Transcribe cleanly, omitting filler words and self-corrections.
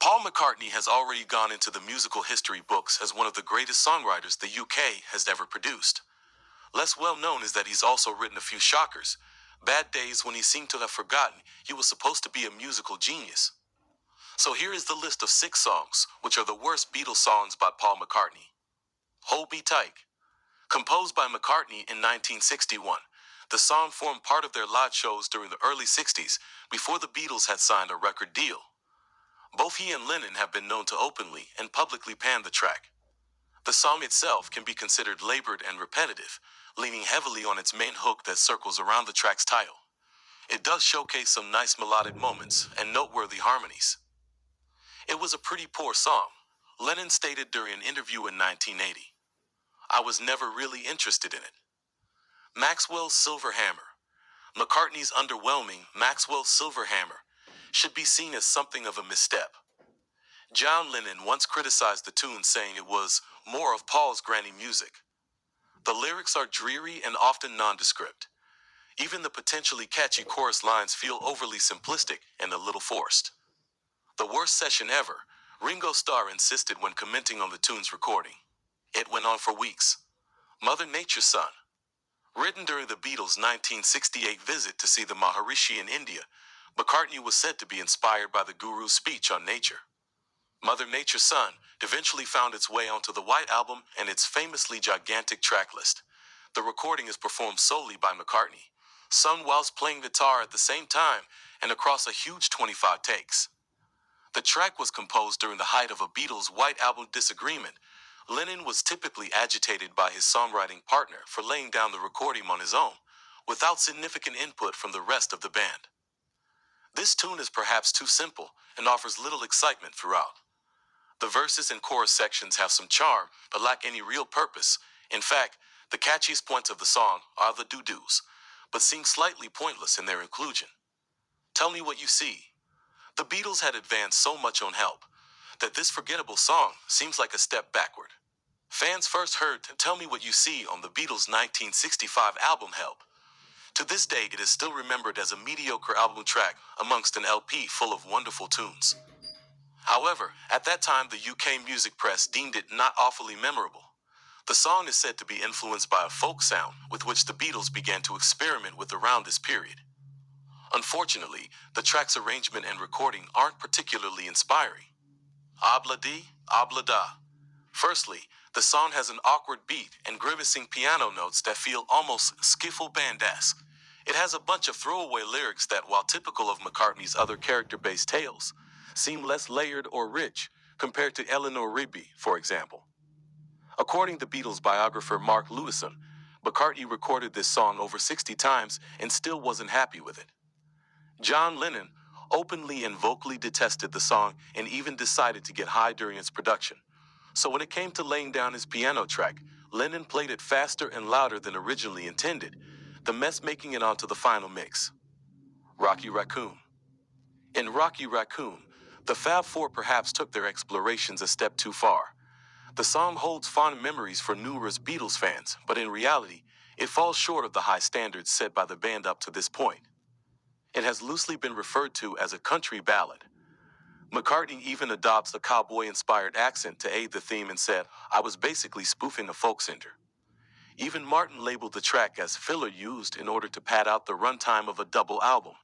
Paul McCartney has already gone into the musical history books as one of the greatest songwriters the UK has ever produced. Less well known is that he's also written a few shockers, bad days when he seemed to have forgotten he was supposed to be a musical genius. So here is the list of 6 songs, which are the worst Beatles songs by Paul McCartney. Hold Me Tight. Composed by McCartney in 1961, the song formed part of their live shows during the early 60s before the Beatles had signed a record deal. Both he and Lennon have been known to openly and publicly pan the track. The song itself can be considered labored and repetitive, leaning heavily on its main hook that circles around the track's title. It does showcase some nice melodic moments and noteworthy harmonies. It was a pretty poor song, Lennon stated during an interview in 1980. I was never really interested in it. Maxwell's Silver Hammer. McCartney's underwhelming Maxwell's Silver Hammer should be seen as something of a misstep. John Lennon once criticized the tune, saying it was more of Paul's granny music. The lyrics are dreary and often nondescript. Even the potentially catchy chorus lines feel overly simplistic and a little forced. The worst session ever, Ringo Starr insisted when commenting on the tune's recording. It went on for weeks. Mother Nature's Son. Written during the Beatles' 1968 visit to see the Maharishi in India, McCartney was said to be inspired by the Guru's speech on nature. Mother Nature's Son eventually found its way onto the White Album and its famously gigantic track list. The recording is performed solely by McCartney, sung whilst playing guitar at the same time and across a huge 25 takes. The track was composed during the height of a Beatles' White Album disagreement. Lennon was typically agitated by his songwriting partner for laying down the recording on his own, without significant input from the rest of the band. This tune is perhaps too simple and offers little excitement throughout. The verses and chorus sections have some charm, but lack any real purpose. In fact, the catchiest points of the song are the doo-doos, but seem slightly pointless in their inclusion. Tell Me What You See. The Beatles had advanced so much on Help that this forgettable song seems like a step backward. Fans first heard Tell Me What You See on the Beatles' 1965 album Help. To this day, it is still remembered as a mediocre album track amongst an LP full of wonderful tunes. However, at that time, the UK music press deemed it not awfully memorable. The song is said to be influenced by a folk sound with which the Beatles began to experiment with around this period. Unfortunately, the track's arrangement and recording aren't particularly inspiring. Abla di, Abla da. Firstly, the song has an awkward beat and grimacing piano notes that feel almost skiffle band-esque. It has a bunch of throwaway lyrics that, while typical of McCartney's other character-based tales, seem less layered or rich compared to Eleanor Rigby, for example. According to Beatles biographer Mark Lewison, McCartney recorded this song over 60 times and still wasn't happy with it. John Lennon openly and vocally detested the song and even decided to get high during its production. So when it came to laying down his piano track, Lennon played it faster and louder than originally intended, the mess making it onto the final mix. Rocky Raccoon. In Rocky Raccoon, the Fab Four perhaps took their explorations a step too far. The song holds fond memories for numerous Beatles fans, but in reality, it falls short of the high standards set by the band up to this point. It has loosely been referred to as a country ballad. McCartney even adopts a cowboy-inspired accent to aid the theme and said, "I was basically spoofing a folk singer." Even Martin labeled the track as filler used in order to pad out the runtime of a double album.